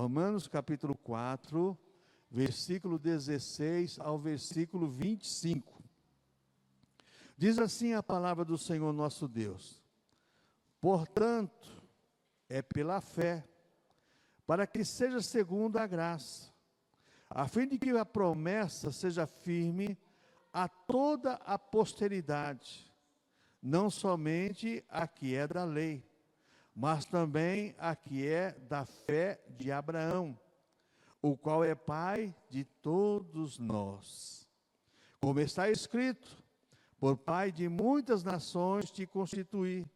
Romanos capítulo 4, versículo 16 ao versículo 25. Diz assim a palavra do Senhor nosso Deus: portanto, é pela fé, para que seja segundo a graça, a fim de que a promessa seja firme a toda a posteridade, não somente a que é da lei, mas também a que é da fé de Abraão, o qual é pai de todos nós. Como está escrito: por pai de muitas nações te constituí,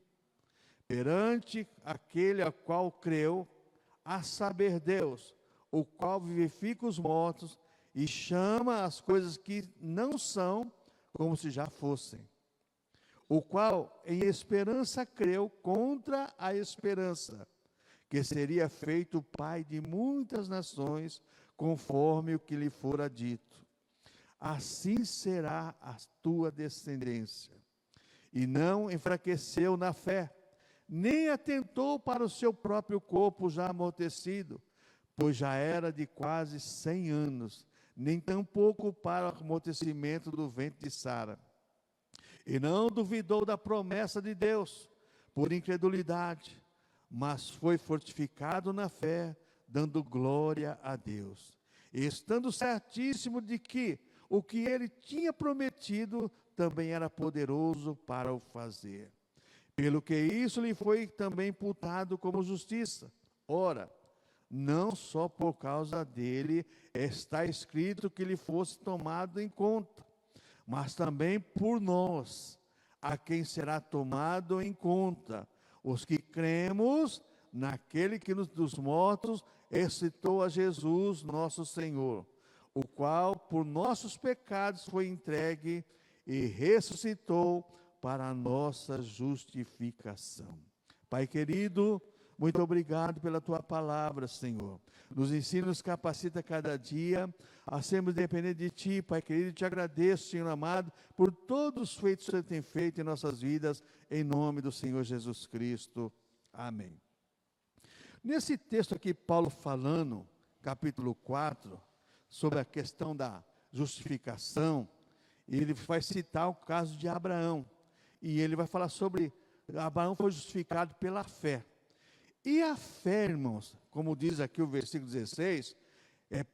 perante aquele a qual creu, a saber Deus, o qual vivifica os mortos e chama as coisas que não são como se já fossem. O qual em esperança creu contra a esperança, que seria feito pai de muitas nações, conforme o que lhe fora dito: assim será a tua descendência. E não enfraqueceu na fé, nem atentou para o seu próprio corpo já amortecido, pois já era de quase 100 anos, nem tampouco para o amortecimento do ventre de Sara. E não duvidou da promessa de Deus, por incredulidade, mas foi fortificado na fé, dando glória a Deus, estando certíssimo de que o que ele tinha prometido também era poderoso para o fazer. Pelo que isso lhe foi também imputado como justiça. Ora, não só por causa dele está escrito que lhe fosse tomado em conta, mas também por nós, a quem será tomado em conta, os que cremos naquele que dos mortos ressuscitou a Jesus, nosso Senhor, o qual por nossos pecados foi entregue e ressuscitou para a nossa justificação. Pai querido, muito obrigado pela tua palavra, Senhor. Nos ensina, nos capacita cada dia a sermos dependentes de ti, Pai querido. Te agradeço, Senhor amado, por todos os feitos que o Senhor tem feito em nossas vidas, em nome do Senhor Jesus Cristo. Amém. Nesse texto aqui, Paulo falando, capítulo 4, sobre a questão da justificação, ele vai citar o caso de Abraão, e ele vai falar sobre Abraão foi justificado pela fé. E a fé, irmãos, como diz aqui o versículo 16,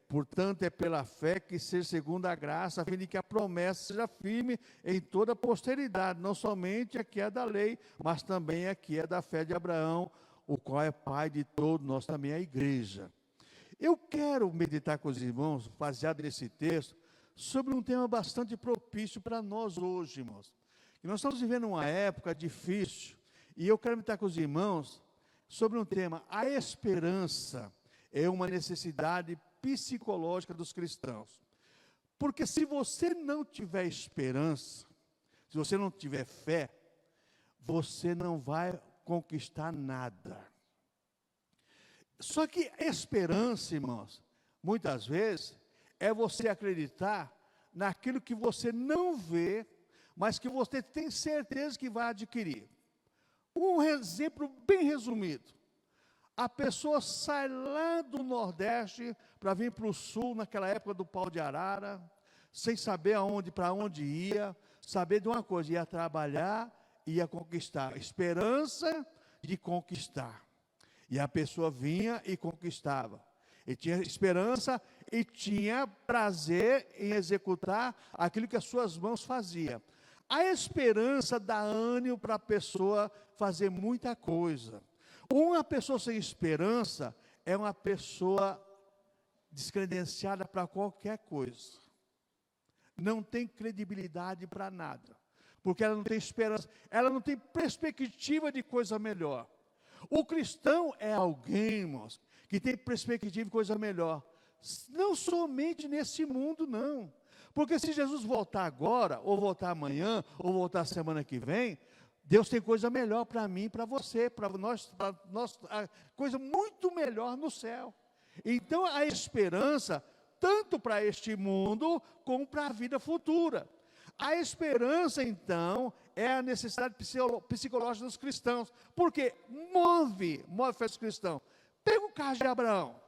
portanto, é pela fé que seja segundo a graça, a fim de que a promessa seja firme em toda a posteridade, não somente a que é da lei, mas também a que é da fé de Abraão, o qual é pai de todos nós, também a igreja. Eu quero meditar com os irmãos, baseado nesse texto, sobre um tema bastante propício para nós hoje, irmãos. E nós estamos vivendo uma época difícil, e eu quero meditar com os irmãos sobre um tema: a esperança é uma necessidade psicológica dos cristãos. Porque se você não tiver esperança, se você não tiver fé, você não vai conquistar nada. Só que esperança, irmãos, muitas vezes, é você acreditar naquilo que você não vê, mas que você tem certeza que vai adquirir. Um exemplo bem resumido: a pessoa sai lá do Nordeste para vir para o Sul, naquela época do pau de arara, sem saber para onde ia, saber de uma coisa: ia trabalhar, ia conquistar, esperança de conquistar. E a pessoa vinha e conquistava, e tinha esperança e tinha prazer em executar aquilo que as suas mãos faziam. A esperança dá ânimo para a pessoa fazer muita coisa. Uma pessoa sem esperança é uma pessoa descredenciada para qualquer coisa. Não tem credibilidade para nada, porque ela não tem esperança, ela não tem perspectiva de coisa melhor. O cristão é alguém, irmãos, que tem perspectiva de coisa melhor, não somente nesse mundo, não. Porque se Jesus voltar agora, ou voltar amanhã, ou voltar semana que vem, Deus tem coisa melhor para mim, para você, para nós, coisa muito melhor no céu. Então a esperança, tanto para este mundo, como para a vida futura. A esperança, então, é a necessidade psicológica dos cristãos, porque move a fé dos cristãos. Pega o caso de Abraão.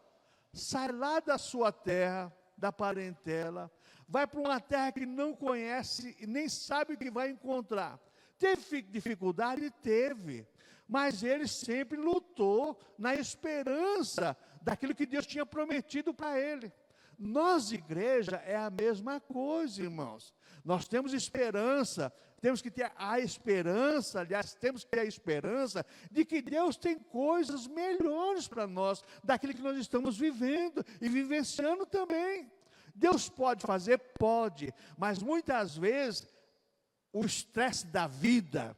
sai lá da sua terra, da parentela, vai para uma terra que não conhece e nem sabe o que vai encontrar. Teve dificuldade? Teve. Mas ele sempre lutou na esperança daquilo que Deus tinha prometido para ele. Nós, igreja, é a mesma coisa, irmãos. Nós temos esperança, temos que ter a esperança, aliás, temos que ter a esperança de que Deus tem coisas melhores para nós, daquilo que nós estamos vivendo e vivenciando também. Deus pode fazer? Pode, mas muitas vezes o estresse da vida,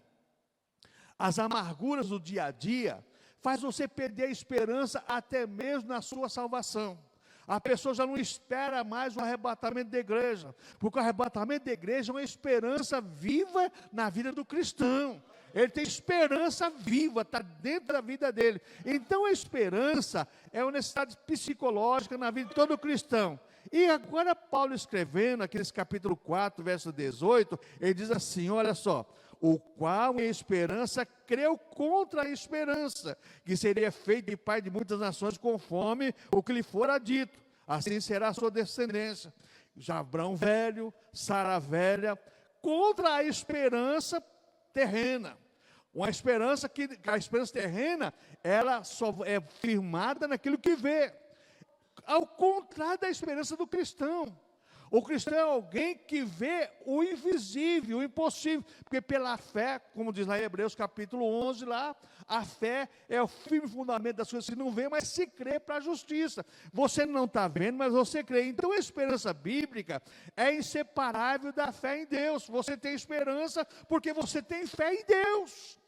as amarguras do dia a dia, faz você perder a esperança até mesmo na sua salvação. A pessoa já não espera mais o arrebatamento da igreja, porque o arrebatamento da igreja é uma esperança viva na vida do cristão. Ele tem esperança viva, está dentro da vida dele. Então a esperança é uma necessidade psicológica na vida de todo cristão. E agora Paulo escrevendo, aqui nesse capítulo 4, verso 18, ele diz assim, olha só, o qual em esperança creu contra a esperança, que seria feito de pai de muitas nações, conforme o que lhe fora dito, assim será a sua descendência. Já Abraão velho, Sara velha, contra a esperança terrena. Uma esperança que a esperança terrena, ela só é firmada naquilo que vê. Ao contrário da esperança do cristão. O cristão é alguém que vê o invisível, o impossível, porque pela fé, como diz lá em Hebreus capítulo 11, lá, a fé é o firme fundamento das coisas que não vê, mas se crê para a justiça. Você não está vendo, mas você crê. Então a esperança bíblica é inseparável da fé em Deus. Você tem esperança porque você tem fé em Deus.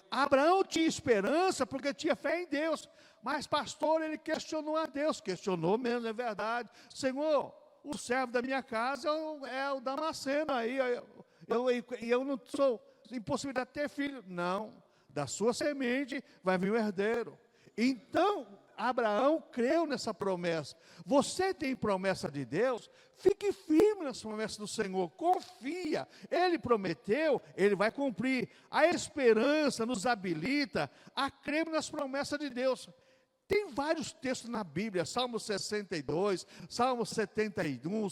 Abraão tinha esperança porque tinha fé em Deus, mas pastor, ele questionou a Deus, questionou mesmo, é verdade. Senhor, o servo da minha casa é o Damasceno, aí eu não sou impossibilidade de ter filho. Não, da sua semente vai vir o herdeiro. Então, Abraão creu nessa promessa. Você tem promessa de Deus? Fique firme nas promessas do Senhor, confia. Ele prometeu, Ele vai cumprir. A esperança nos habilita a crer nas promessas de Deus. Tem vários textos na Bíblia, Salmo 62, Salmo 71,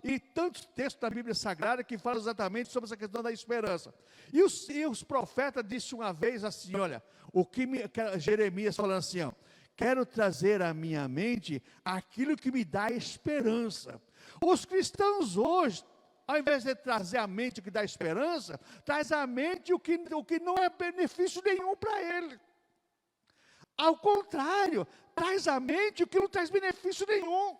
e tantos textos da Bíblia Sagrada que falam exatamente sobre essa questão da esperança. E os profetas disseram uma vez assim, olha, Jeremias falando assim, ó, quero trazer à minha mente aquilo que me dá esperança. Os cristãos hoje, ao invés de trazer à mente o que dá esperança, traz à mente o que não é benefício nenhum para ele. Ao contrário, traz à mente o que não traz benefício nenhum.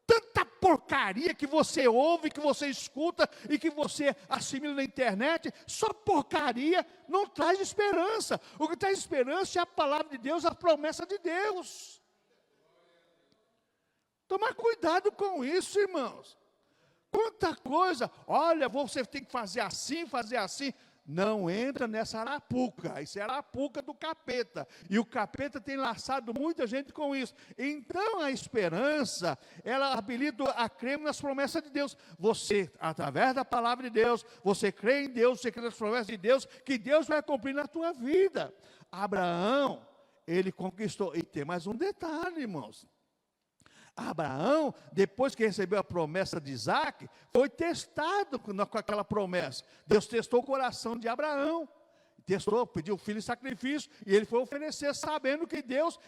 Tanta porcaria que você ouve, que você escuta e que você assimila na internet, só porcaria não traz esperança. O que traz esperança é a palavra de Deus, a promessa de Deus. Tomar cuidado com isso, irmãos. Quanta coisa, olha, você tem que fazer assim, fazer assim. Não entra nessa arapuca, isso é a arapuca do capeta, e o capeta tem laçado muita gente com isso. Então a esperança, ela habilita a crer nas promessas de Deus. Você, através da palavra de Deus, você crê em Deus, você crê nas promessas de Deus, que Deus vai cumprir na tua vida. Abraão, ele conquistou, e tem mais um detalhe, irmãos. Abraão, depois que recebeu a promessa de Isaac, foi testado com aquela promessa. Deus testou o coração de Abraão, pediu o filho em sacrifício, e ele foi oferecer, sabendo que Deus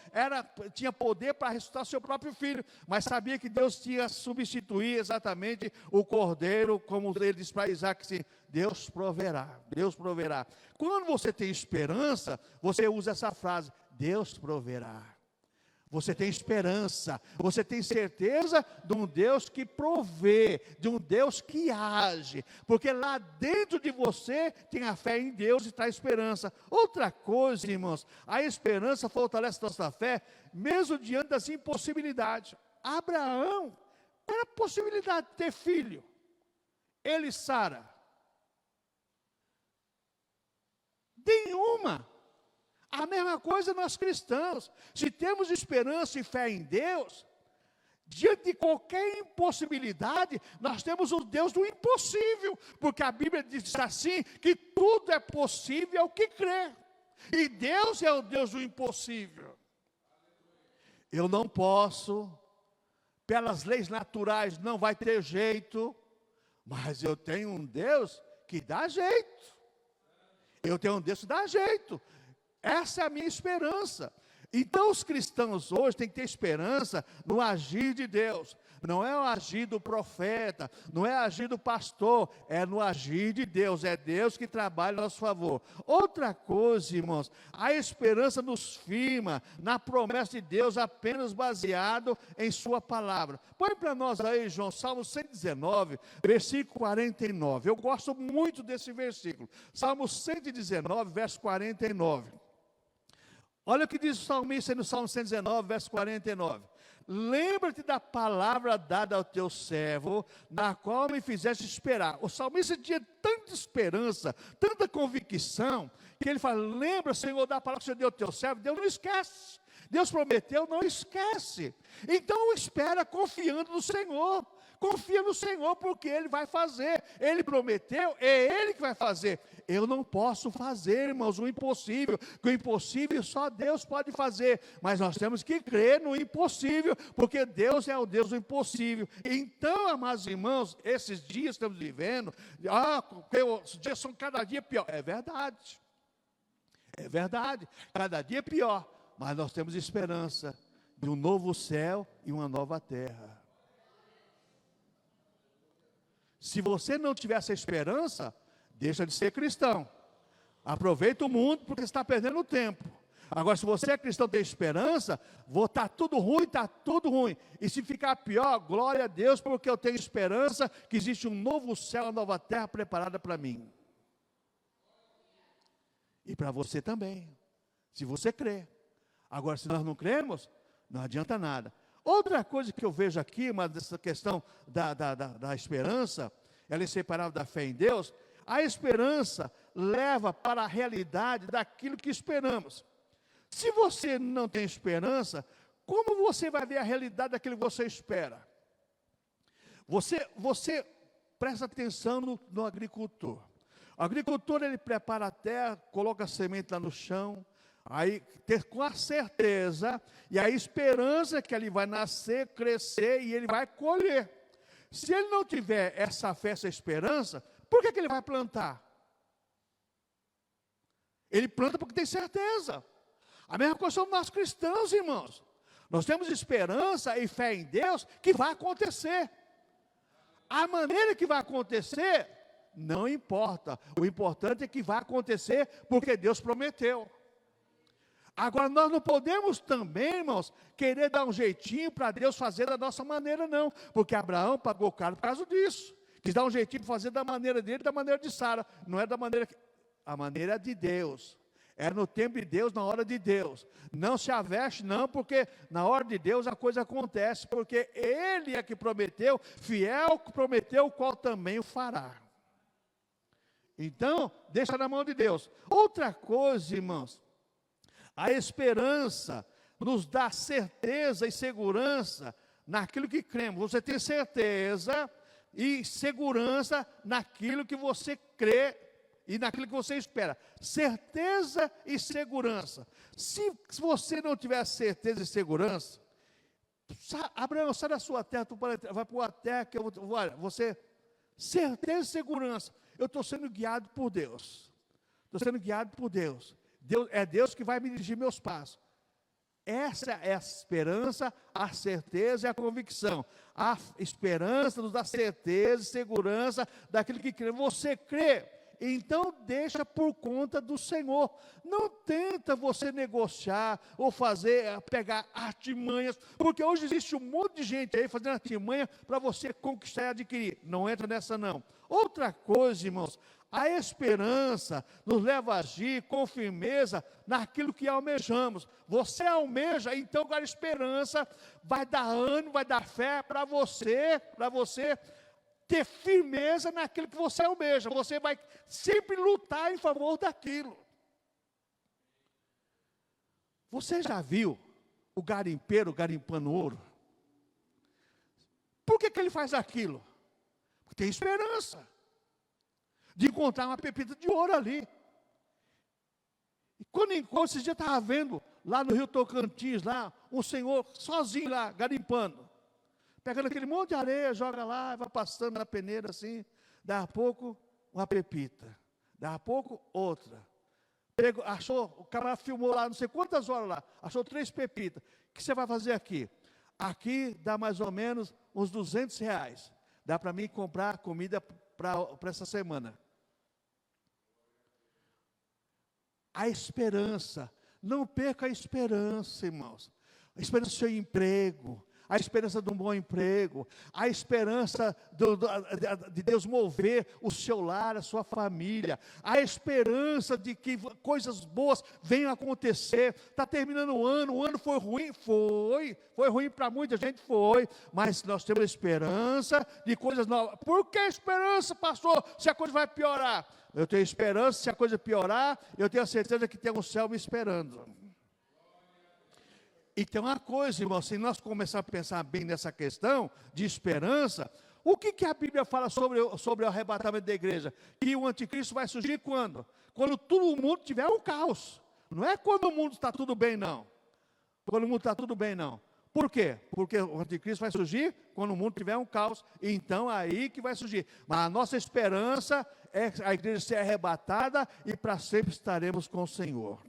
tinha poder para ressuscitar seu próprio filho, mas sabia que Deus tinha substituir exatamente o cordeiro, como ele disse para Isaac, assim, Deus proverá, Deus proverá. Quando você tem esperança, você usa essa frase, Deus proverá. Você tem esperança, você tem certeza de um Deus que provê, de um Deus que age, porque lá dentro de você tem a fé em Deus e traz esperança. Outra coisa, irmãos, a esperança fortalece a nossa fé, mesmo diante das impossibilidades. Abraão, qual era a possibilidade de ter filho? Ele e Sara? Nenhuma. A mesma coisa nós cristãos, se temos esperança e fé em Deus, diante de qualquer impossibilidade, nós temos o Deus do impossível, porque a Bíblia diz assim, que tudo é possível ao que crê, e Deus é o Deus do impossível. eu não posso, pelas leis naturais não vai ter jeito, mas eu tenho um Deus que dá jeito. Eu tenho um Deus que dá jeito. Essa é a minha esperança. Então os cristãos hoje têm que ter esperança no agir de Deus. Não é o agir do profeta, não é o agir do pastor, é no agir de Deus. É Deus que trabalha a nosso favor. Outra coisa, irmãos, a esperança nos firma na promessa de Deus apenas baseado em sua palavra. Põe para nós aí, João, Salmo 119, versículo 49. Eu gosto muito desse versículo. Salmo 119, verso 49. Olha o que diz o salmista no Salmo 119, verso 49. Lembra-te da palavra dada ao teu servo, na qual me fizeste esperar. O salmista tinha tanta esperança, tanta convicção, que ele fala, lembra, Senhor, da palavra que você deu ao teu servo. Deus não esquece. Deus prometeu, não esquece. Então espera confiando no Senhor. Confia no Senhor porque Ele vai fazer. Ele prometeu, é Ele que vai fazer. Eu não posso fazer, irmãos, o impossível. Que o impossível só Deus pode fazer. Mas nós temos que crer no impossível, porque Deus é o Deus do impossível. Então, amados irmãos, esses dias que estamos vivendo, os dias são cada dia pior. É verdade. É verdade. Cada dia pior. Mas nós temos esperança de um novo céu e uma nova terra. Se você não tiver essa esperança, deixa de ser cristão. Aproveita o mundo porque você está perdendo tempo. Agora, se você é cristão, tem esperança, está tudo ruim, está tudo ruim. E se ficar pior, glória a Deus, porque eu tenho esperança que existe um novo céu, uma nova terra preparada para mim. E para você também, se você crê. Agora, se nós não cremos, não adianta nada. Outra coisa que eu vejo aqui, mas essa questão da esperança, ela é inseparável da fé em Deus. A esperança leva para a realidade daquilo que esperamos. Se você não tem esperança, como você vai ver a realidade daquilo que você espera? Você presta atenção no agricultor. O agricultor, ele prepara a terra, coloca a semente lá no chão, aí ter com a certeza e a esperança que ele vai nascer, crescer e ele vai colher. Se ele não tiver essa fé, essa esperança, por que ele vai plantar? Ele planta porque tem certeza. A mesma coisa somos nós cristãos, irmãos. Nós temos esperança e fé em Deus que vai acontecer. A maneira que vai acontecer não importa. O importante é que vai acontecer porque Deus prometeu. Agora, nós não podemos também, irmãos, querer dar um jeitinho para Deus fazer da nossa maneira, não. Porque Abraão pagou caro por causa disso. Quis dar um jeitinho para fazer da maneira dele, da maneira de Sara. Não é da maneira a maneira de Deus. É no tempo de Deus, na hora de Deus. Não se aveste, não, porque na hora de Deus a coisa acontece. Porque Ele é que prometeu, fiel que prometeu, o qual também o fará. Então, deixa na mão de Deus. Outra coisa, irmãos. A esperança nos dá certeza e segurança naquilo que cremos. Você tem certeza e segurança naquilo que você crê e naquilo que você espera. Certeza e segurança. Se você não tiver certeza e segurança, Abraão, sai da sua terra, vai para uma terra que eu vou. Olha, você, certeza e segurança. Eu estou sendo guiado por Deus. Estou sendo guiado por Deus. É Deus que vai me dirigir meus passos. Essa é a esperança, a certeza e a convicção. A esperança nos dá certeza e segurança daquilo que crê. Você crê, então deixa por conta do Senhor. Não tenta você negociar ou pegar artimanhas, porque hoje existe um monte de gente aí fazendo artimanha para você conquistar e adquirir. Não entra nessa não. Outra coisa, irmãos, a esperança nos leva a agir com firmeza naquilo que almejamos. Você almeja, então agora a esperança vai dar ânimo, vai dar fé para você ter firmeza naquilo que você almeja. Você vai sempre lutar em favor daquilo. Você já viu o garimpeiro garimpando ouro? Por que ele faz aquilo? Porque tem esperança de encontrar uma pepita de ouro ali. E quando esses dias eu estava vendo lá no Rio Tocantins, lá, um senhor sozinho lá, garimpando, pegando aquele monte de areia, joga lá, vai passando na peneira assim, daqui a pouco uma pepita, daqui a pouco outra. Achou, o camarada filmou lá, não sei quantas horas lá, achou 3 pepitas. O que você vai fazer aqui? Aqui dá mais ou menos uns R$200. Dá para mim comprar comida para essa semana. A esperança, não perca a esperança, irmãos. A esperança do seu emprego, a esperança de um bom emprego, a esperança de Deus mover o seu lar, a sua família, a esperança de que coisas boas venham a acontecer. Está terminando o ano foi ruim? Foi ruim para muita gente, mas nós temos esperança de coisas novas. Por que esperança, pastor, se a coisa vai piorar? Eu tenho esperança, se a coisa piorar, eu tenho a certeza que tem um céu me esperando. E tem uma coisa, irmão, se nós começarmos a pensar bem nessa questão de esperança, o que a Bíblia fala sobre o arrebatamento da igreja? Que o anticristo vai surgir quando? Quando todo mundo tiver um caos. Não é quando o mundo está tudo bem, não. Quando o mundo está tudo bem, não. Por quê? Porque o anticristo vai surgir quando o mundo tiver um caos. Então aí que vai surgir. Mas a nossa esperança é a igreja ser arrebatada e para sempre estaremos com o Senhor.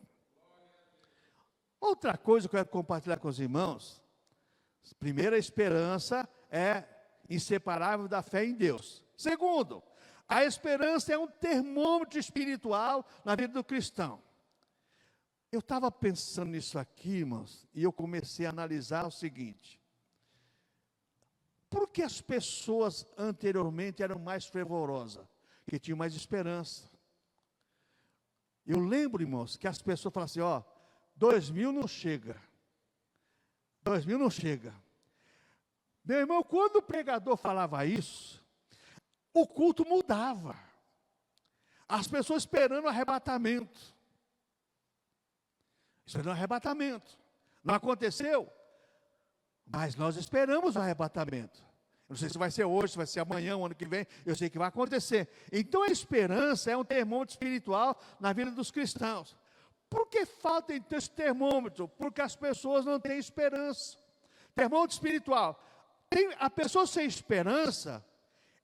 Outra coisa que eu quero compartilhar com os irmãos, primeiro, a esperança é inseparável da fé em Deus. Segundo, a esperança é um termômetro espiritual na vida do cristão. Eu estava pensando nisso aqui, irmãos, e eu comecei a analisar o seguinte: por que as pessoas anteriormente eram mais fervorosas? Porque tinham mais esperança. Eu lembro, irmãos, que as pessoas falavam assim, 2000 não chega. 2000 não chega. Meu irmão, quando o pregador falava isso, o culto mudava. As pessoas esperando o arrebatamento. Esperando o arrebatamento. Não aconteceu, mas nós esperamos o arrebatamento. Eu não sei se vai ser hoje, se vai ser amanhã, o ano que vem, eu sei que vai acontecer. Então a esperança é um termômetro espiritual na vida dos cristãos. Por que falta então esse termômetro? Porque as pessoas não têm esperança. Termômetro espiritual. A pessoa sem esperança,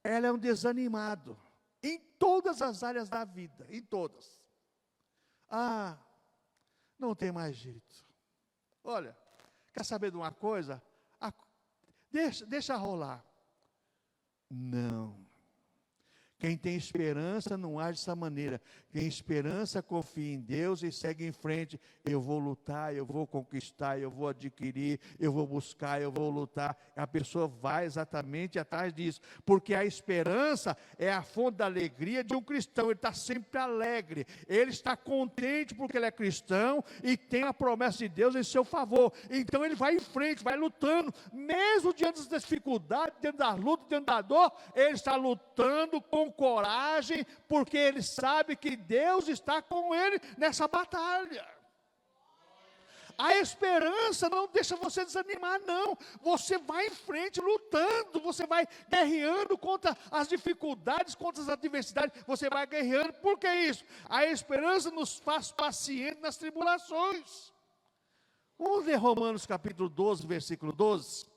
ela é um desanimado. Em todas as áreas da vida, em todas. Não tem mais jeito. Olha, quer saber de uma coisa? Deixa rolar. Não. Quem tem esperança não age dessa maneira. Quem tem esperança confia em Deus e segue em frente. Eu vou lutar, eu vou conquistar, eu vou adquirir, eu vou buscar, eu vou lutar. A pessoa vai exatamente atrás disso. Porque a esperança é a fonte da alegria de um cristão. Ele está sempre alegre. Ele está contente porque ele é cristão e tem a promessa de Deus em seu favor. Então ele vai em frente, vai lutando. Mesmo diante das dificuldades, diante da luta, diante da dor, ele está lutando com coragem, porque ele sabe que Deus está com ele nessa batalha. A esperança não deixa você desanimar, não. Você vai em frente lutando, você vai guerreando contra as dificuldades, contra as adversidades, você vai guerreando. Por que isso? A esperança nos faz pacientes nas tribulações. Vamos ler Romanos capítulo 12, versículo 12.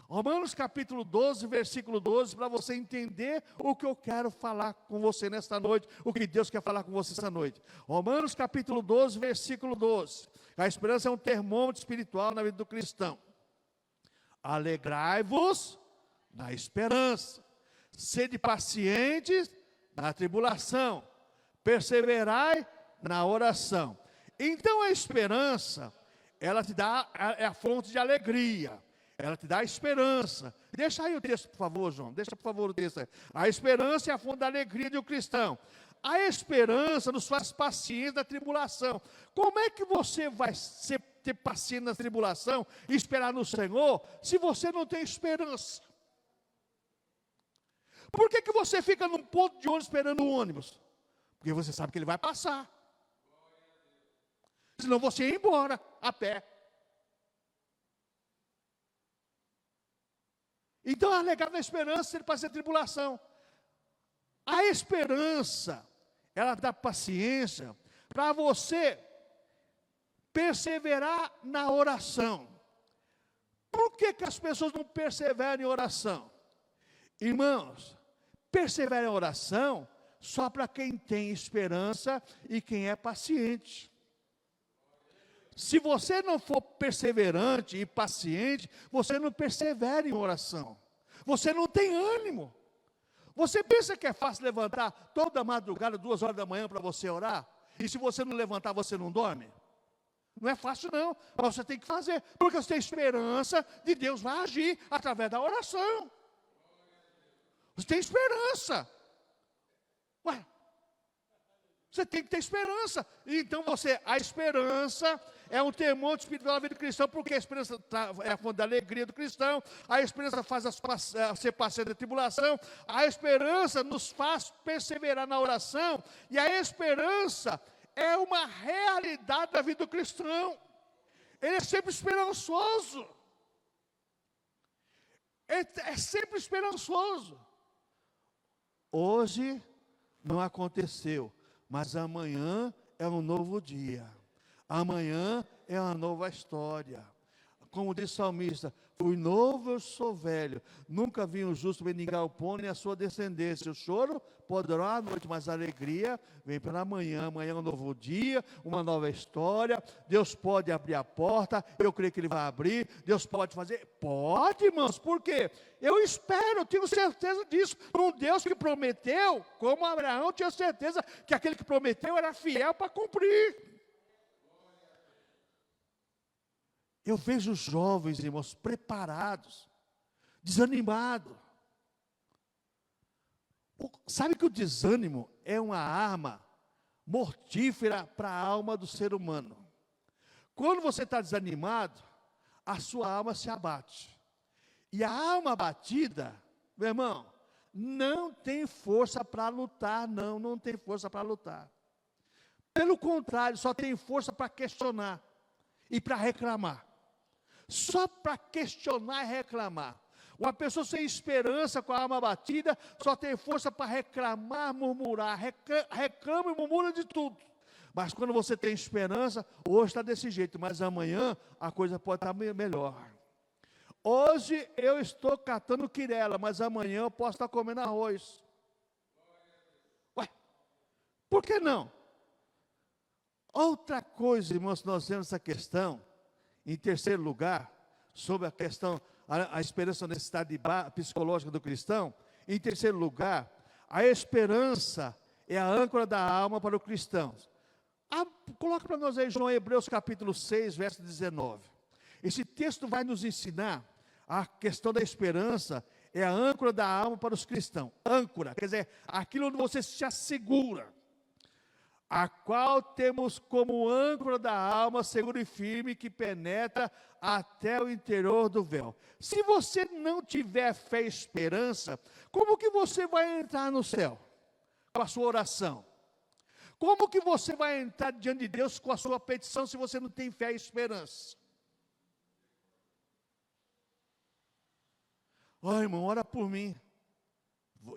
Romanos capítulo 12, versículo 12, para você entender o que eu quero falar com você nesta noite, o que Deus quer falar com você esta noite. Romanos capítulo 12, versículo 12. A esperança é um termômetro espiritual na vida do cristão. Alegrai-vos na esperança, sede pacientes na tribulação, perseverai na oração. Então a esperança, ela te dá, é a fonte de alegria. Ela te dá esperança. Deixa aí o texto, por favor, João. Deixa, por favor, o texto aí. A esperança é a fonte da alegria de um cristão. A esperança nos faz pacientes na tribulação. Como é que você vai ter paciência na tribulação e esperar no Senhor, se você não tem esperança? Por que você fica num ponto de ônibus esperando o ônibus? Porque você sabe que ele vai passar. Senão você ia embora a pé. Então, alegado na esperança, ele passa a tribulação. A esperança, ela dá paciência para você perseverar na oração. Por que as pessoas não perseveram em oração? Irmãos, perseverar em oração só para quem tem esperança e quem é paciente. Se você não for perseverante e paciente, você não persevera em oração. Você não tem ânimo. Você pensa que é fácil levantar toda madrugada, 2 horas da manhã para você orar? E se você não levantar, você não dorme? Não é fácil não, mas você tem que fazer, porque você tem esperança de Deus vai agir através da oração. Você tem esperança. Ué, você tem que ter esperança. Então a esperança é um termômetro espiritual da vida do cristão, porque a esperança é a fonte da alegria do cristão, a esperança faz ser parceiro da tribulação, a esperança nos faz perseverar na oração, e a esperança é uma realidade da vida do cristão. Ele é sempre esperançoso. É sempre esperançoso. Hoje não aconteceu, mas amanhã é um novo dia. Amanhã é uma nova história. Como diz o salmista, fui novo, eu sou velho. Nunca vi um justo mendigar o pão nem a sua descendência. O choro pode durar a noite, mas a alegria vem pela manhã. Amanhã é um novo dia, uma nova história. Deus pode abrir a porta, eu creio que Ele vai abrir. Deus pode fazer? Pode, irmãos, por quê? Eu espero, eu tenho certeza disso. Um Deus que prometeu, como Abraão tinha certeza que aquele que prometeu era fiel para cumprir. Eu vejo jovens, irmãos, preparados, desanimados. Sabe que o desânimo é uma arma mortífera para a alma do ser humano. Quando você está desanimado, a sua alma se abate. E a alma abatida, meu irmão, não tem força para lutar, não tem força para lutar. Pelo contrário, só tem força para questionar e para reclamar. Só para questionar e reclamar. Uma pessoa sem esperança, com a alma abatida, só tem força para reclamar, murmurar. Reclama e murmura de tudo. Mas quando você tem esperança, hoje está desse jeito, mas amanhã a coisa pode estar melhor. Hoje eu estou catando quirela, mas amanhã eu posso estar comendo arroz. Ué, por que não? Outra coisa, irmãos, nós temos essa questão. Em terceiro lugar, sobre a questão, a esperança na necessidade psicológica do cristão. Em terceiro lugar, a esperança é a âncora da alma para o cristão. Coloca para nós aí, João, Hebreus capítulo 6, verso 19. Esse texto vai nos ensinar a questão da esperança, é a âncora da alma para os cristãos. Âncora, quer dizer, aquilo onde você se assegura. A qual temos como âncora da alma seguro e firme, que penetra até o interior do véu. Se você não tiver fé e esperança, como que você vai entrar no céu? Com a sua oração. Como que você vai entrar diante de Deus com a sua petição, se você não tem fé e esperança? Ó, irmão, ora por mim.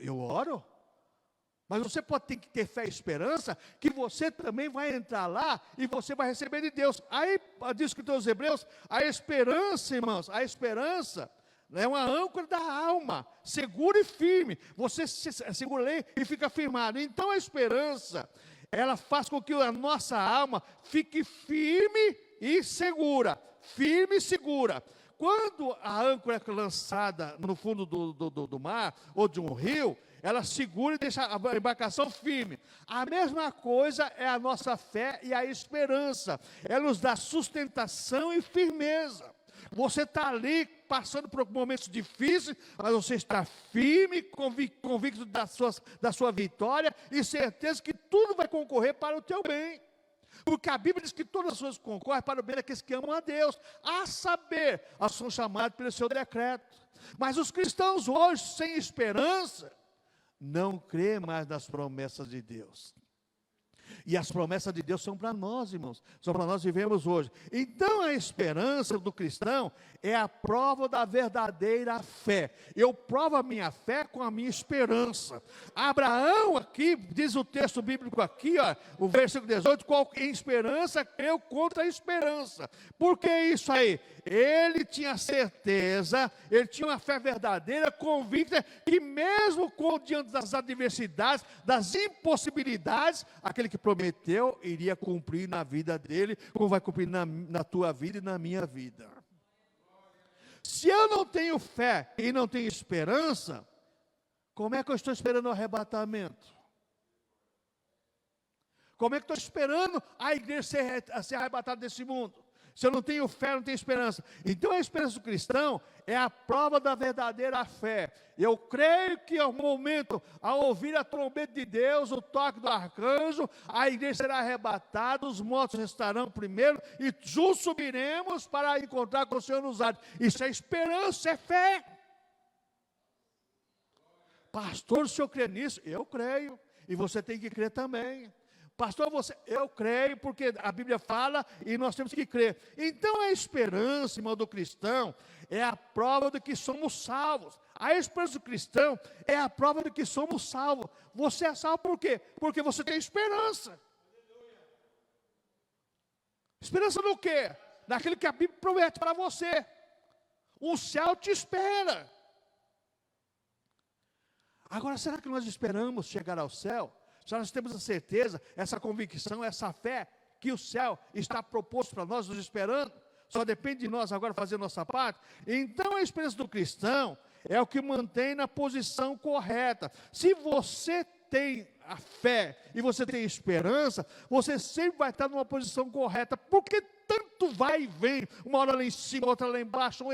Eu oro? Mas você ter que ter fé e esperança, que você também vai entrar lá e você vai receber de Deus. Aí, diz que os Hebreus, a esperança, irmãos, a esperança é uma âncora da alma, segura e firme. Você se segura ali e fica firmado. Então a esperança, ela faz com que a nossa alma fique firme e segura. Firme e segura. Quando a âncora é lançada no fundo do mar ou de um rio, ela segura e deixa a embarcação firme. A mesma coisa é a nossa fé e a esperança. Ela nos dá sustentação e firmeza. Você está ali passando por momentos difíceis, mas você está firme, convicto da sua vitória e certeza que tudo vai concorrer para o teu bem. Porque a Bíblia diz que todas as coisas concorrem para o bem daqueles que amam a Deus, a saber, são chamados pelo seu decreto. Mas os cristãos hoje, sem esperança, não crê mais nas promessas de Deus. E as promessas de Deus são para nós, irmãos. São para nós vivemos hoje. Então a esperança do cristão é a prova da verdadeira fé. Eu provo a minha fé com a minha esperança. Abraão aqui, diz o texto bíblico aqui, ó, o versículo 18, em esperança creu contra a esperança. Por que isso aí? Ele tinha certeza, ele tinha uma fé verdadeira, convicta, que mesmo diante das adversidades, das impossibilidades, aquele que prometeu iria cumprir na vida dele, como vai cumprir na tua vida e na minha vida. Se eu não tenho fé e não tenho esperança, como é que eu estou esperando o arrebatamento? Como é que estou esperando a igreja ser arrebatada desse mundo? Se eu não tenho fé, não tenho esperança. Então a esperança do cristão é a prova da verdadeira fé. Eu creio que ao momento, ao ouvir a trombeta de Deus, o toque do arcanjo, a igreja será arrebatada, os mortos restarão primeiro, e juntos subiremos para encontrar com o Senhor nos ares. Isso é esperança, é fé. Pastor, o senhor crê nisso? Eu creio, e você tem que crer também. Pastor, eu creio, porque a Bíblia fala e nós temos que crer. Então a esperança, irmão, do cristão é a prova de que somos salvos. A esperança do cristão é a prova de que somos salvos. Você é salvo por quê? Porque você tem esperança. Esperança no quê? Naquilo que a Bíblia promete para você. O céu te espera. Agora, será que nós esperamos chegar ao céu? Se nós temos a certeza, essa convicção, essa fé, que o céu está proposto para nós, nos esperando, só depende de nós agora fazer nossa parte. Então a esperança do cristão é o que mantém na posição correta. Se você tem a fé e você tem esperança, você sempre vai estar numa posição correta, porque tanto vai e vem, uma hora lá em cima, outra lá embaixo,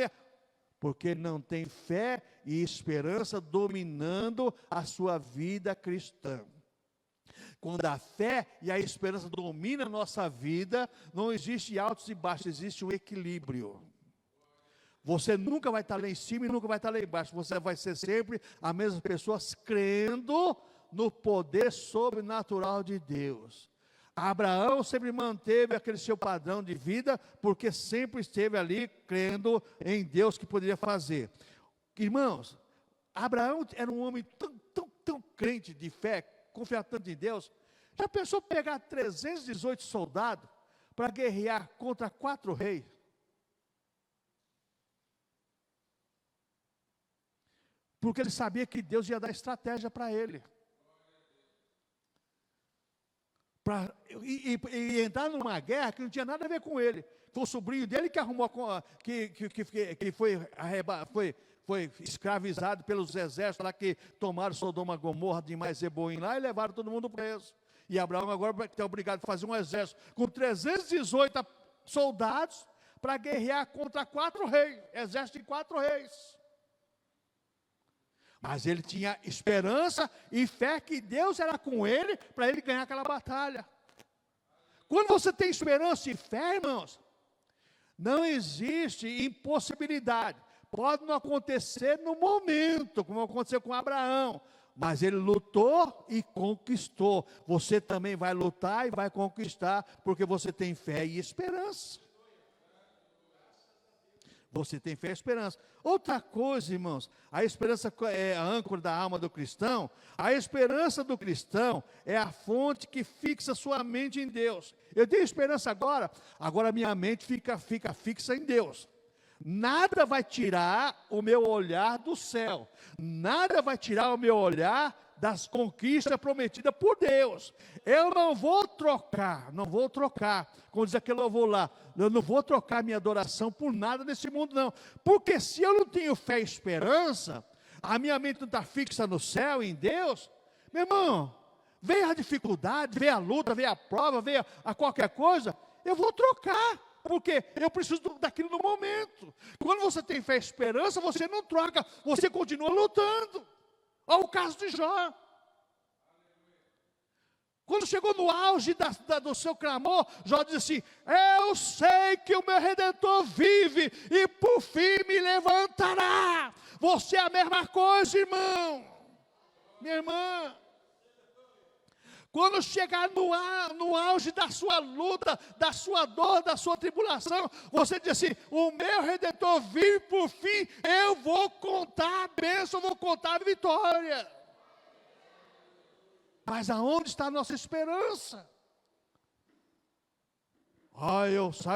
porque não tem fé e esperança dominando a sua vida cristã. Quando a fé e a esperança dominam a nossa vida, não existe altos e baixos, existe um equilíbrio. Você nunca vai estar lá em cima e nunca vai estar lá embaixo. Você vai ser sempre a mesma pessoa crendo no poder sobrenatural de Deus. Abraão sempre manteve aquele seu padrão de vida, porque sempre esteve ali crendo em Deus que poderia fazer. Irmãos, Abraão era um homem tão crente de fé, confiar tanto em Deus. Já pensou pegar 318 soldados para guerrear contra 4 reis? Porque ele sabia que Deus ia dar estratégia para ele. E entrar numa guerra que não tinha nada a ver com ele. Foi o sobrinho dele que arrumou, que foi escravizado pelos exércitos lá que tomaram Sodoma e Gomorra de mais Zeboim lá e levaram todo mundo preso. E Abraão agora está obrigado a fazer um exército com 318 soldados para guerrear contra 4 reis, exército de 4 reis. Mas ele tinha esperança e fé que Deus era com ele para ele ganhar aquela batalha. Quando você tem esperança e fé, irmãos, não existe impossibilidade. Pode não acontecer no momento, como aconteceu com Abraão, mas ele lutou e conquistou. Você também vai lutar e vai conquistar, porque você tem fé e esperança. Você tem fé e esperança. Outra coisa, irmãos, a esperança é a âncora da alma do cristão. A esperança do cristão é a fonte que fixa sua mente em Deus. Eu tenho esperança agora minha mente fica fixa em Deus. Nada vai tirar o meu olhar do céu. Nada vai tirar o meu olhar das conquistas prometidas por Deus. Eu não vou trocar, como diz aquele louvor lá, eu não vou trocar minha adoração por nada nesse mundo não, porque se eu não tenho fé e esperança, a minha mente não está fixa no céu, em Deus, meu irmão, veio a dificuldade, veio a luta, veio a prova, veio a qualquer coisa, eu vou trocar, porque eu preciso daquilo no momento. Quando você tem fé e esperança, você não troca, você continua lutando. Olha o caso de Jó. Quando chegou no auge do seu clamor, Jó disse assim: eu sei que o meu Redentor vive e por fim me levantará. Você é a mesma coisa, irmão, minha irmã. Quando chegar no auge da sua luta, da sua dor, da sua tribulação, você diz assim: o meu Redentor vive, por fim, eu vou contar a bênção, vou contar a vitória. Mas aonde está a nossa esperança?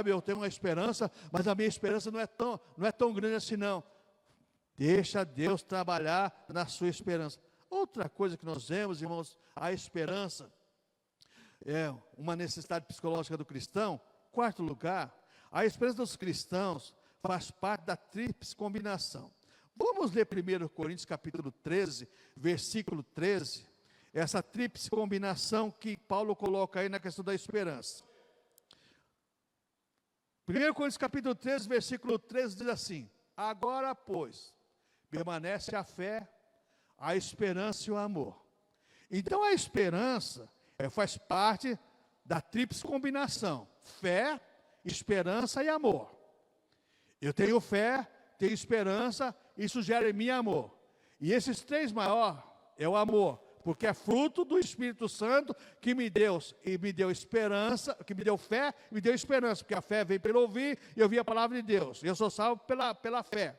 Eu tenho uma esperança, mas a minha esperança não é tão grande assim não. Deixa Deus trabalhar na sua esperança. Outra coisa que nós vemos, irmãos, a esperança é uma necessidade psicológica do cristão. Quarto lugar, a esperança dos cristãos faz parte da tríplice combinação. Vamos ler 1 Coríntios capítulo 13, versículo 13, essa tríplice combinação que Paulo coloca aí na questão da esperança. 1 Coríntios capítulo 13, versículo 13 diz assim: agora, pois, permanece a fé, a esperança e o amor. Então a esperança faz parte da tríplice combinação: fé, esperança e amor. Eu tenho fé, tenho esperança, isso gera em mim amor. E esses três maiores é o amor, porque é fruto do Espírito Santo que me deu esperança, que me deu fé e me deu esperança, porque a fé vem pelo ouvir e ouvir a palavra de Deus. Eu sou salvo pela fé.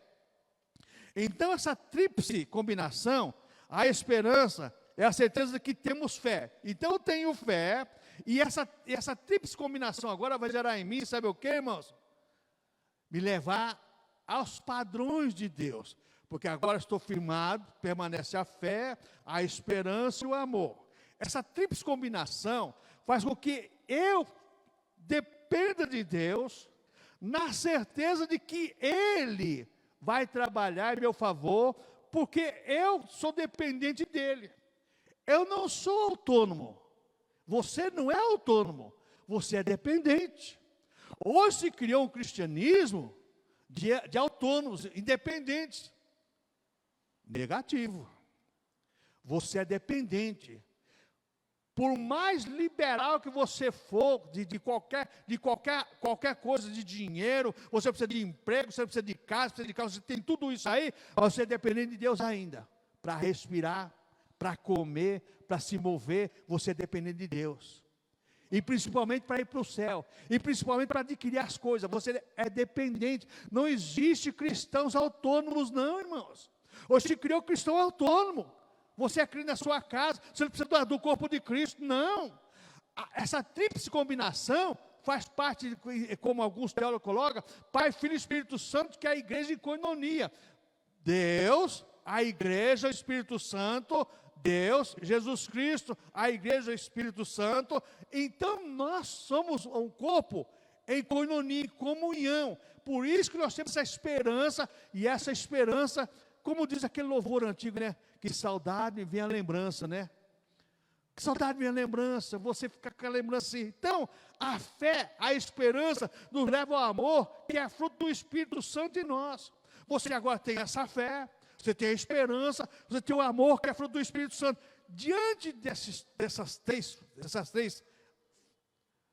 Então essa tríplice combinação, a esperança é a certeza de que temos fé. Então eu tenho fé, e essa tríplice combinação agora vai gerar em mim, sabe o que, irmãos? Me levar aos padrões de Deus. Porque agora estou firmado, permanece a fé, a esperança e o amor. Essa tríplice combinação faz com que eu dependa de Deus, na certeza de que Ele vai trabalhar em meu favor, porque eu sou dependente dEle. Eu não sou autônomo. Você não é autônomo, você é dependente. Hoje se criou um cristianismo de autônomos, independentes. Negativo. Você é dependente. Por mais liberal que você for de qualquer coisa, de dinheiro, você precisa de emprego, você precisa de casa, você tem tudo isso aí, você é dependente de Deus ainda. Para respirar, para comer, para se mover, você é dependente de Deus. E principalmente para ir para o céu, e principalmente para adquirir as coisas, você é dependente. Não existe cristãos autônomos não, irmãos. Hoje se criou cristão autônomo. Você é crente na sua casa, você não precisa do corpo de Cristo, não. Essa tríplice combinação faz parte, como alguns teólogos colocam, Pai, Filho e Espírito Santo, que é a igreja em coinonia. Deus, a igreja, o Espírito Santo, Deus, Jesus Cristo, a igreja, o Espírito Santo. Então nós somos um corpo em coinonia, em comunhão. Por isso que nós temos essa esperança, e essa esperança, como diz aquele louvor antigo, né? Que saudade vem a lembrança, né? Que saudade vem a lembrança, você fica com a lembrança assim. Então, a fé, a esperança nos leva ao amor, que é fruto do Espírito Santo em nós. Você agora tem essa fé, você tem a esperança, você tem o amor, que é fruto do Espírito Santo. Diante dessas três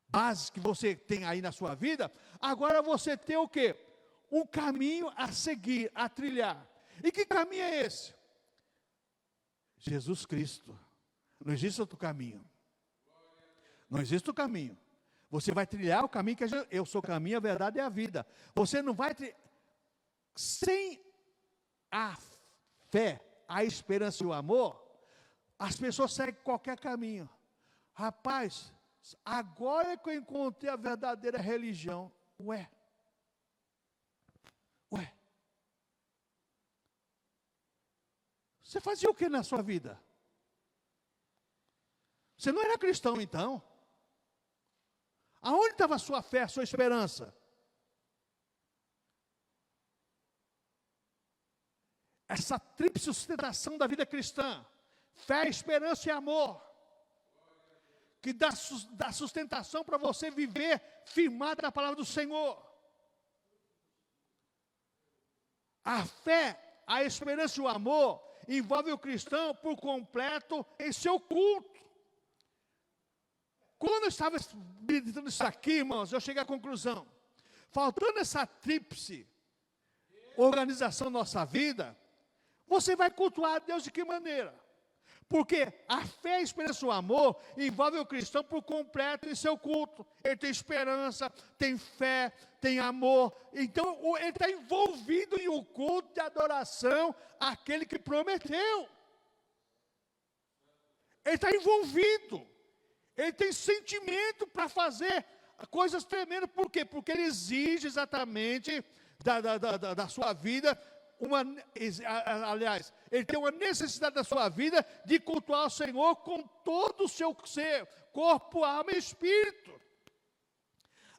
bases que você tem aí na sua vida, agora você tem o quê? Um caminho a seguir, a trilhar. E que caminho é esse? Jesus Cristo. Não existe outro caminho. Não existe outro caminho. Você vai trilhar o caminho que é Jesus. Eu sou o caminho, a verdade e a vida. Você não vai sem a fé, a esperança e o amor, as pessoas seguem qualquer caminho. Rapaz, agora que eu encontrei a verdadeira religião. Ué. Você fazia o que na sua vida? Você não era cristão então? Aonde estava a sua fé, a sua esperança? Essa tríplice sustentação da vida cristã, fé, esperança e amor, que dá sustentação para você viver firmado na palavra do Senhor. A fé, a esperança e o amor envolve o cristão por completo em seu culto. Quando eu estava meditando isso aqui, irmãos, eu cheguei à conclusão: faltando essa tríplice organização da nossa vida, você vai cultuar a Deus de que maneira? Porque a fé, a esperança e o amor envolve o cristão por completo em seu culto. Ele tem esperança, tem fé, tem amor. Então, ele está envolvido em um culto de adoração àquele que prometeu. Ele está envolvido. Ele tem sentimento para fazer coisas tremendas. Por quê? Porque ele exige exatamente da sua vida aliás, ele tem uma necessidade da sua vida de cultuar o Senhor com todo o seu ser, corpo, alma e espírito.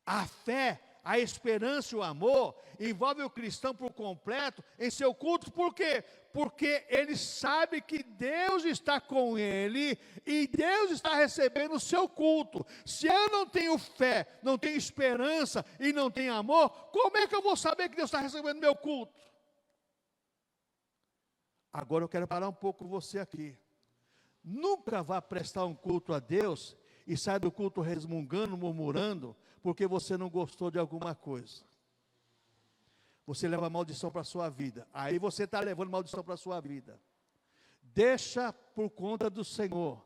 A fé, a esperança e o amor envolve o cristão por completo em seu culto. Por quê? Porque ele sabe que Deus está com ele e Deus está recebendo o seu culto. Se eu não tenho fé, não tenho esperança e não tenho amor, como é que eu vou saber que Deus está recebendo meu culto? Agora eu quero parar um pouco com você aqui. Nunca vá prestar um culto a Deus e sai do culto resmungando, murmurando, porque você não gostou de alguma coisa. Você leva maldição para a sua vida. Aí você está levando maldição para a sua vida. Deixa por conta do Senhor.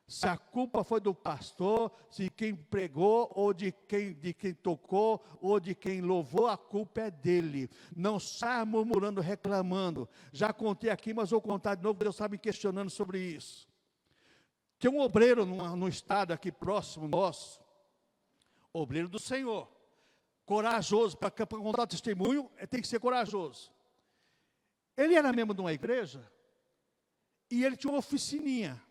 Se a culpa foi do pastor, se quem pregou, ou de quem tocou, ou de quem louvou, a culpa é dele. Não saia murmurando, reclamando. Já contei aqui, mas vou contar de novo, Deus está me questionando sobre isso. Tem um obreiro no estado aqui próximo nosso, obreiro do Senhor, corajoso, para contar testemunho, tem que ser corajoso. Ele era membro de uma igreja, e ele tinha uma oficininha.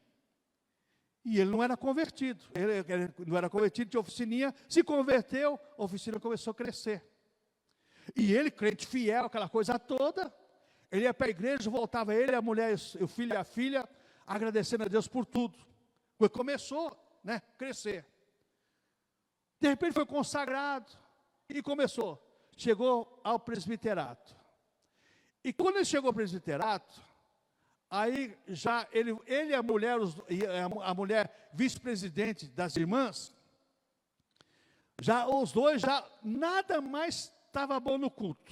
E ele não era convertido. Ele não era convertido, tinha oficininha, se converteu, a oficina começou a crescer. E ele, crente fiel, aquela coisa toda, ele ia para a igreja, voltava ele, a mulher, o filho e a filha, agradecendo a Deus por tudo. Porque começou, a crescer. De repente foi consagrado e começou. Chegou ao presbiterato. E quando ele chegou ao presbiterato, aí já ele e a mulher vice-presidente das irmãs, já os dois já nada mais estava bom no culto.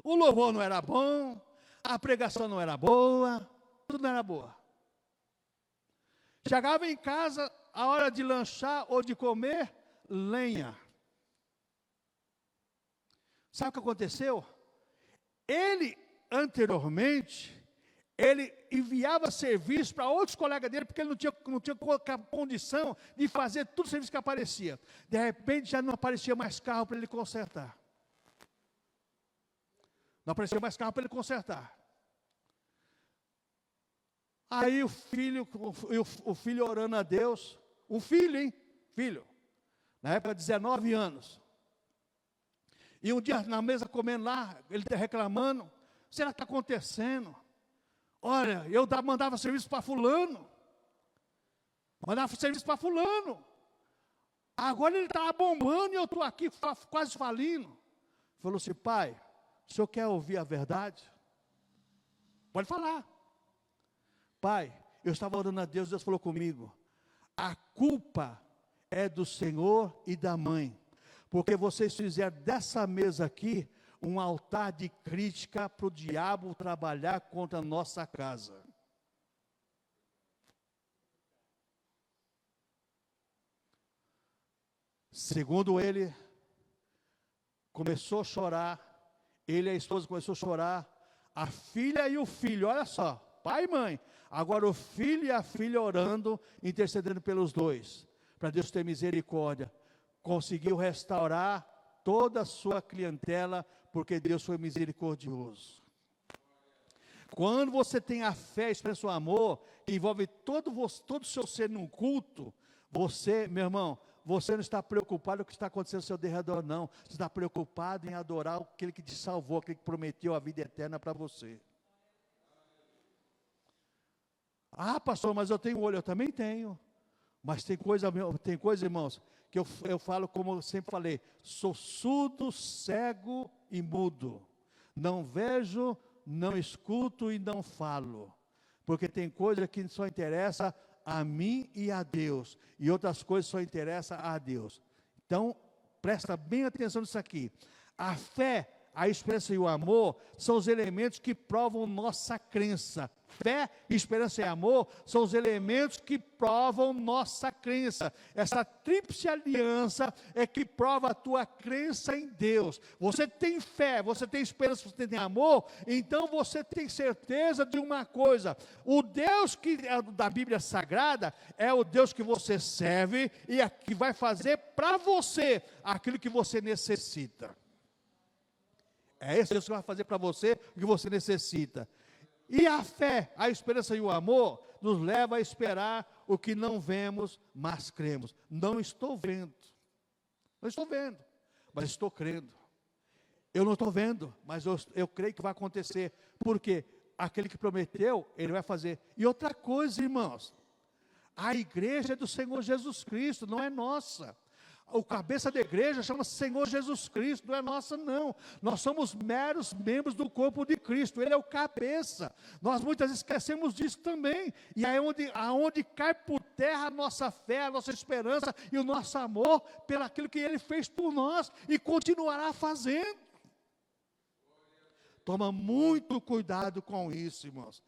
O louvor não era bom, a pregação não era boa, tudo não era boa. Chegava em casa, a hora de lanchar ou de comer, lenha. Sabe o que aconteceu? Ele, anteriormente, ele enviava serviço para outros colegas dele, porque ele não tinha condição de fazer tudo o serviço que aparecia. De repente, já não aparecia mais carro para ele consertar. Não aparecia mais carro para ele consertar. Aí o filho orando a Deus, um filho, filho, na época 19 anos. E um dia na mesa comendo lá, ele reclamando, será que está acontecendo? Olha, eu mandava serviço para fulano. Agora ele estava bombando e eu estou aqui quase falindo. Falou assim, pai, o senhor quer ouvir a verdade? Pode falar. Pai, eu estava orando a Deus, Deus falou comigo. A culpa é do Senhor e da mãe. Porque vocês fizeram dessa mesa aqui um altar de crítica para o diabo trabalhar contra a nossa casa. Segundo ele, começou a chorar, ele e a esposa começaram a chorar, a filha e o filho, olha só, pai e mãe, agora o filho e a filha orando, intercedendo pelos dois, para Deus ter misericórdia, conseguiu restaurar toda a sua clientela, porque Deus foi misericordioso. Quando você tem a fé, expressa o amor, que envolve todo o seu ser num culto, você, meu irmão, você não está preocupado com o que está acontecendo ao seu derredor, não. Você está preocupado em adorar aquele que te salvou, aquele que prometeu a vida eterna para você. Ah, pastor, mas eu tenho olho, eu também tenho. Mas tem coisa, irmãos, que eu falo como eu sempre falei, sou surdo, cego e mudo. Não vejo, não escuto e não falo. Porque tem coisa que só interessa a mim e a Deus. E outras coisas só interessam a Deus. Então, presta bem atenção nisso aqui. A fé, a esperança e o amor são os elementos que provam nossa crença. Fé, esperança e amor são os elementos que provam nossa crença. Essa tríplice aliança é que prova a tua crença em Deus. Você tem fé, você tem esperança, você tem amor, então você tem certeza de uma coisa: o Deus que é da Bíblia Sagrada é o Deus que você serve e que vai fazer para você aquilo que você necessita. É esse Deus que vai fazer para você o que você necessita. E a fé, a esperança e o amor nos leva a esperar o que não vemos, mas cremos. Não estou vendo, mas estou crendo. Eu não estou vendo, mas eu creio que vai acontecer, porque aquele que prometeu, ele vai fazer. E outra coisa, irmãos, a igreja é do Senhor Jesus Cristo, não é nossa. O cabeça da igreja chama-se Senhor Jesus Cristo, não é nossa não. Nós somos meros membros do corpo de Cristo, Ele é o cabeça. Nós muitas vezes esquecemos disso também. E aí aonde cai por terra a nossa fé, a nossa esperança e o nosso amor pelo aquilo que Ele fez por nós e continuará fazendo. Toma muito cuidado com isso, irmãos.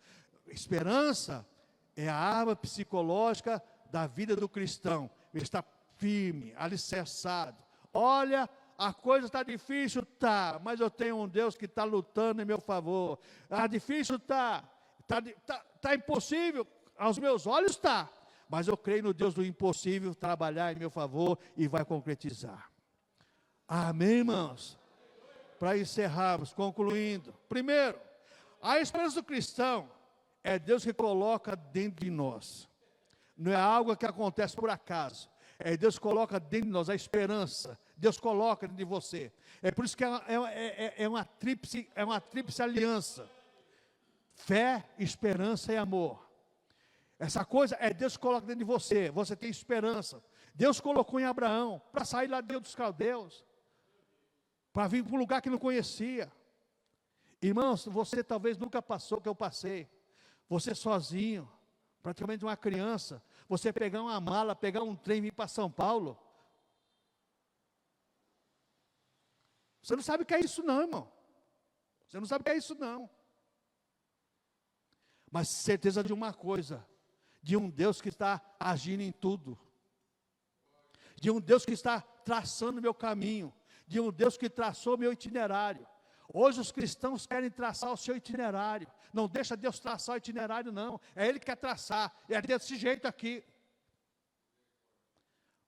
Esperança é a arma psicológica da vida do cristão. Ele está firme, alicerçado. Olha, a coisa está difícil, tá, mas eu tenho um Deus que está lutando em meu favor. Difícil tá impossível, aos meus olhos está, mas eu creio no Deus do impossível trabalhar em meu favor e vai concretizar. Amém, irmãos? Para encerrarmos, concluindo. Primeiro, a esperança do cristão é Deus que coloca dentro de nós. Não é algo que acontece por acaso. É Deus que coloca dentro de nós a esperança. Deus coloca dentro de você. É por isso que é uma tríplice aliança. Fé, esperança e amor. Essa coisa é Deus que coloca dentro de você. Você tem esperança. Deus colocou em Abraão para sair lá dentro dos caldeus, para vir para um lugar que não conhecia. Irmãos, você talvez nunca passou o que eu passei. Você sozinho, praticamente uma criança, você pegar uma mala, pegar um trem e vir para São Paulo. Você não sabe o que é isso não, irmão. Você não sabe o que é isso não. Mas certeza de uma coisa, de um Deus que está agindo em tudo. De um Deus que está traçando o meu caminho. De um Deus que traçou meu itinerário. Hoje os cristãos querem traçar o seu itinerário. Não deixa Deus traçar o itinerário não. É Ele que quer traçar. É desse jeito aqui.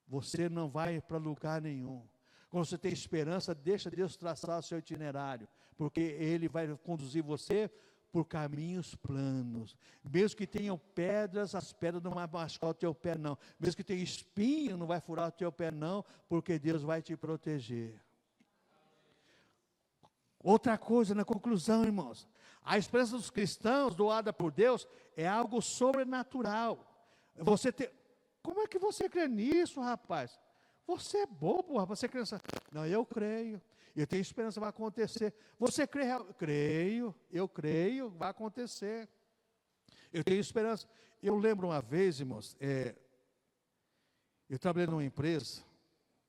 Você não vai para lugar nenhum. Quando você tem esperança, deixa Deus traçar o seu itinerário. Porque Ele vai conduzir você por caminhos planos. Mesmo que tenham pedras, as pedras não vão machucar o teu pé não. Mesmo que tenha espinho, não vai furar o teu pé não. Porque Deus vai te proteger. Outra coisa, na conclusão, irmãos, a esperança dos cristãos doada por Deus é algo sobrenatural. Como é que você crê nisso, rapaz? Você é bobo, rapaz, você crê nisso? Não, eu creio, eu tenho esperança, vai acontecer. Você crê? Eu creio, vai acontecer. Eu tenho esperança. Eu lembro uma vez, irmãos, eu trabalhei numa empresa,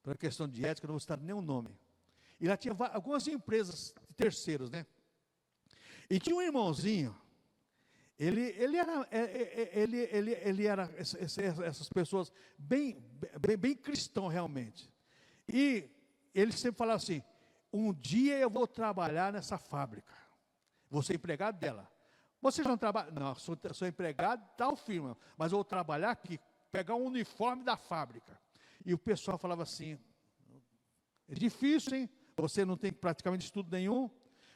por questão de ética, não vou citar nenhum nome. E lá tinha algumas empresas de terceiros, né? E tinha um irmãozinho, ele era essas pessoas bem cristão realmente. E ele sempre falava assim: um dia eu vou trabalhar nessa fábrica, vou ser empregado dela. Você já não trabalha? Não, sou empregado de tal firma, mas eu vou trabalhar aqui, pegar um uniforme da fábrica. E o pessoal falava assim: é difícil, hein? Você não tem praticamente estudo nenhum.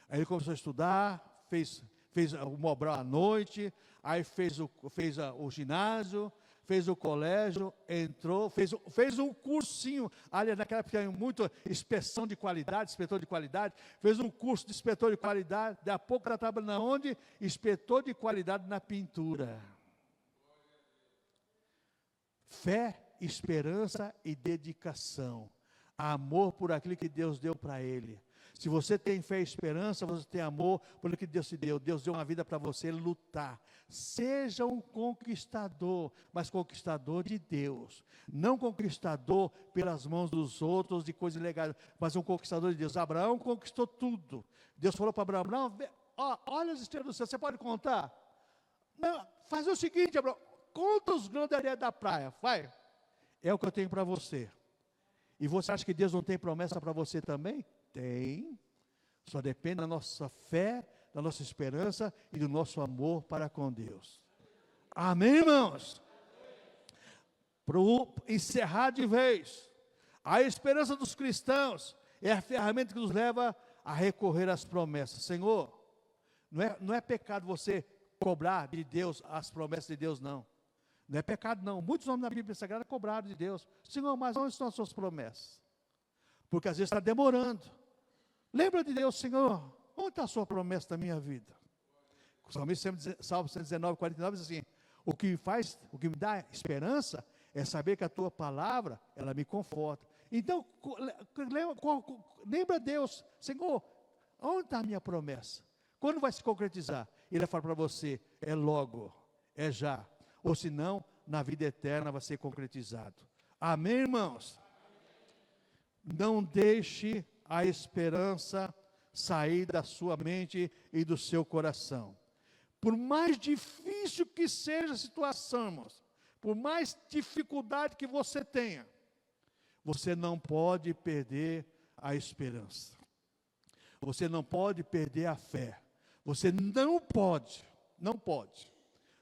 Aí ele começou a estudar, fez o Mobral à noite, aí fez o ginásio, fez o colégio, entrou, fez um cursinho. Ali naquela época tinha muito inspetor de qualidade, fez um curso de inspetor de qualidade. Daqui a pouco ela trabalhando na onde? Inspetor de qualidade na pintura. Fé, esperança e dedicação. Amor por aquilo que Deus deu para ele. Se você tem fé e esperança, você tem amor pelo que Deus te deu. Deus deu uma vida para você lutar. Seja um conquistador, mas conquistador de Deus. Não conquistador pelas mãos dos outros, de coisas ilegais, mas um conquistador de Deus. Abraão conquistou tudo. Deus falou para Abraão, não, olha as estrelas do céu, você pode contar? Não, faz o seguinte, Abraão, conta os grãos da areia da praia, vai. É o que eu tenho para você. E você acha que Deus não tem promessa para você também? Tem. Só depende da nossa fé, da nossa esperança e do nosso amor para com Deus. Amém, irmãos? Para encerrar de vez, a esperança dos cristãos é a ferramenta que nos leva a recorrer às promessas. Senhor, não é pecado você cobrar de Deus as promessas de Deus, não. Não é pecado, não. Muitos homens na Bíblia Sagrada cobraram de Deus. Senhor, mas onde estão as suas promessas? Porque às vezes está demorando. Lembra de Deus, Senhor, onde está a sua promessa da minha vida? O Salmo 119, 49 diz assim, o que me dá esperança é saber que a tua palavra, ela me conforta. Então, lembra Deus, Senhor, onde está a minha promessa? Quando vai se concretizar? Ele fala para você, é logo, é já. Ou senão, na vida eterna vai ser concretizado. Amém, irmãos? Não deixe a esperança sair da sua mente e do seu coração. Por mais difícil que seja a situação, irmãos, por mais dificuldade que você tenha, você não pode perder a esperança. Você não pode perder a fé. Você não pode,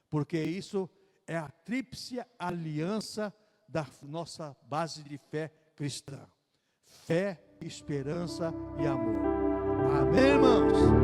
porque isso é a tríplice aliança da nossa base de fé cristã. Fé, esperança e amor. Amém, irmãos?